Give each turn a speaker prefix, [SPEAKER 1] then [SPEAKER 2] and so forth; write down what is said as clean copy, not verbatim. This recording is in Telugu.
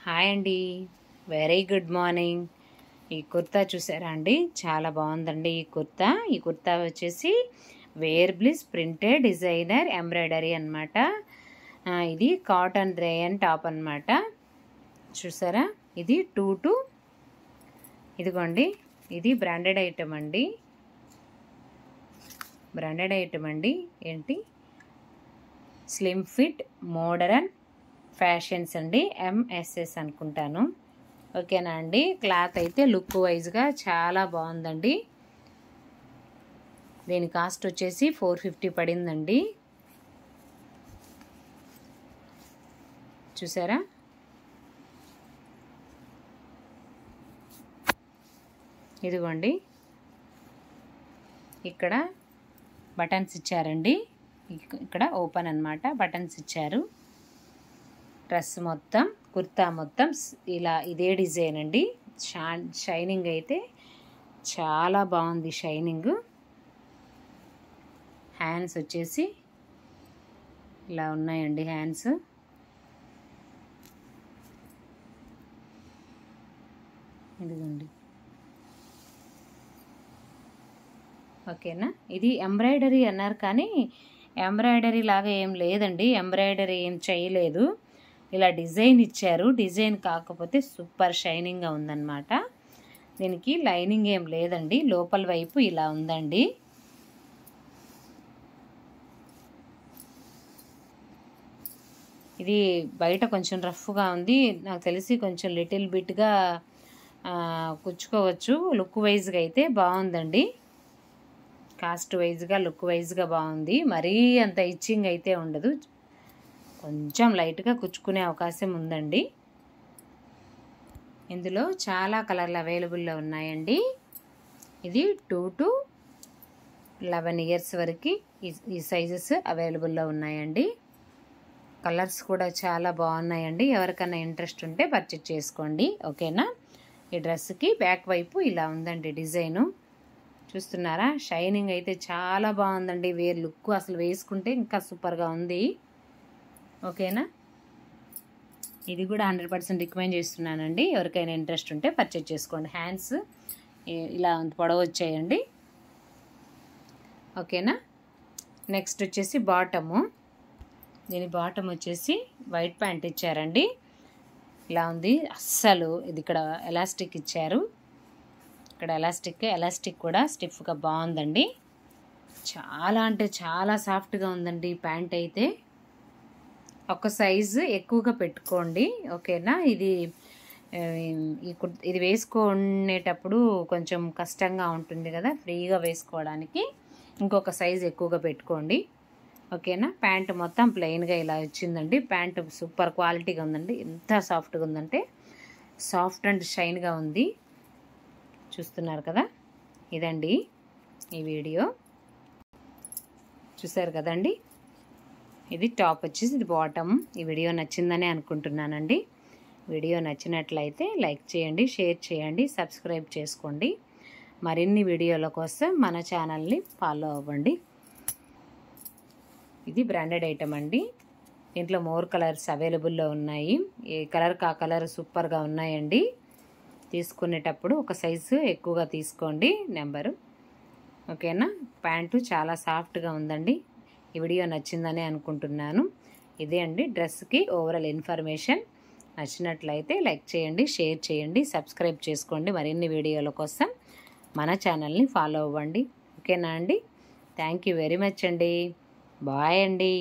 [SPEAKER 1] హాయ్ అండి, వెరీ గుడ్ మార్నింగ్. ఈ కుర్తా చూసారా అండి, చాలా బాగుందండి. ఈ కుర్తా వచ్చేసి wear bliss printed designer embroidery అనమాట. ఇది కాటన్ రేయన్ టాప్ అనమాట. చూసారా, ఇది ఇదిగోండి, ఇది బ్రాండెడ్ ఐటమ్ అండి. ఏంటి, స్లిమ్ ఫిట్ మోడరన్ ఫ్యాషన్స్ అండి, ఎంఎస్ఎస్ అనుకుంటాను. ఓకేనా అండి. క్లాత్ అయితే లుక్ వైజ్గా చాలా బాగుందండి. దీని కాస్ట్ వచ్చేసి 450 పడిందండి. చూసారా, ఇదిగోండి, ఇక్కడ బటన్స్ ఇచ్చారండి. ఇక్కడ ఓపెన్ అన్నమాట, బటన్స్ ఇచ్చారు. డ్రెస్ మొత్తం, కుర్తా మొత్తం ఇలా ఇదే డిజైన్ అండి. షైనింగ్ అయితే చాలా బాగుంది. షైనింగ్ హ్యాండ్స్ వచ్చేసి ఇలా ఉన్నాయండి. హ్యాండ్స్ ఇదిగోండి. ఓకేనా. ఇది ఎంబ్రాయిడరీ అన్నారు కానీ ఎంబ్రాయిడరీ లాగా ఏం లేదండి. ఎంబ్రాయిడరీ ఏం చేయలేదు, ఇలా డిజైన్ ఇచ్చారు. డిజైన్ కాకపోతే సూపర్ షైనింగ్గా ఉందన్నమాట. దీనికి లైనింగ్ ఏం లేదండి, లోపల వైపు ఇలా ఉందండి. ఇది బయట కొంచెం రఫ్గా ఉంది, నాకు తెలిసి కొంచెం లిటిల్ బిట్గా కుచ్చుకోవచ్చు. లుక్ వైజ్గా అయితే బాగుందండి. కాస్ట్ వైజ్గా, లుక్ వైజ్గా బాగుంది. మరీ అంత ఇచ్చింగ్ అయితే ఉండదు, కొంచెం లైట్గా కుచ్చుకునే అవకాశం ఉందండి. ఇందులో చాలా కలర్లు అవైలబుల్లో ఉన్నాయండి. ఇది 2 to 11 ఇయర్స్ వరకు ఈ సైజెస్ అవైలబుల్లో ఉన్నాయండి. కలర్స్ కూడా చాలా బాగున్నాయండి. ఎవరికైనా ఇంట్రెస్ట్ ఉంటే పర్చేజ్ చేసుకోండి. ఓకేనా. ఈ డ్రెస్కి బ్యాక్ వైపు ఇలా ఉందండి డిజైను. చూస్తున్నారా, షైనింగ్ అయితే చాలా బాగుందండి. లుక్ అసలు వేసుకుంటే ఇంకా సూపర్గా ఉంది. ఓకేనా. ఇది కూడా 100% రికమెండ్ చేస్తున్నానండి. ఎవరికైనా ఇంట్రెస్ట్ ఉంటే పర్చేజ్ చేసుకోండి. హ్యాండ్స్ ఇలా పొడవు వచ్చాయండి. ఓకేనా. నెక్స్ట్ వచ్చేసి బాటము. దీని బాటమ్ వచ్చేసి వైట్ ప్యాంట్ ఇచ్చారండి. ఇలా ఉంది అస్సలు. ఇది ఇక్కడ ఎలాస్టిక్ ఇచ్చారు. ఇక్కడ ఎలాస్టిక్ కూడా స్టిఫ్గా బాగుందండి. చాలా అంటే చాలా సాఫ్ట్గా ఉందండి ప్యాంట్ అయితే. ఒక సైజు ఎక్కువగా పెట్టుకోండి. ఓకేనా. ఇది వేసుకునేటప్పుడు కొంచెం కష్టంగా ఉంటుంది కదా, ఫ్రీగా వేసుకోవడానికి ఇంకొక సైజు ఎక్కువగా పెట్టుకోండి. ఓకేనా. ప్యాంట్ మొత్తం ప్లెయిన్గా ఇలా వచ్చిందండి. ప్యాంట్ సూపర్ క్వాలిటీగా ఉందండి. ఎంత సాఫ్ట్గా ఉందంటే సాఫ్ట్ అండ్ షైన్గా ఉంది. చూస్తున్నారు కదా, ఇదండి ఈ వీడియో. చూసారు కదండి, ఇది టాప్ వచ్చేసి, ఇది బాటమ్. ఈ వీడియో నచ్చిందని అనుకుంటున్నానండి. వీడియో నచ్చినట్లయితే లైక్ చేయండి, షేర్ చేయండి, సబ్స్క్రైబ్ చేసుకోండి. మరిన్ని వీడియోల కోసం మన ఛానల్ని ఫాలో అవ్వండి. ఇది బ్రాండెడ్ ఐటమ్ అండి. దీంట్లో మోర్ కలర్స్ అవైలబుల్లో ఉన్నాయి. ఏ కలర్ కా కలర్ సూపర్గా ఉన్నాయండి. తీసుకునేటప్పుడు ఒక సైజు ఎక్కువగా తీసుకోండి, నెంబరు. ఓకేనా. ప్యాంటు చాలా సాఫ్ట్గా ఉందండి. ఈ వీడియో నచ్చిందని అనుకుంటున్నాను. ఇదే అండి డ్రెస్కి ఓవరాల్ ఇన్ఫర్మేషన్. నచ్చినట్లయితే లైక్ చేయండి, షేర్ చేయండి, సబ్స్క్రైబ్ చేసుకోండి. మరిన్ని వీడియోల కోసం మన ఛానల్ని ఫాలో అవ్వండి. ఓకేనా అండి. థ్యాంక్ యూ వెరీ మచ్ అండి. బాయ్ అండి.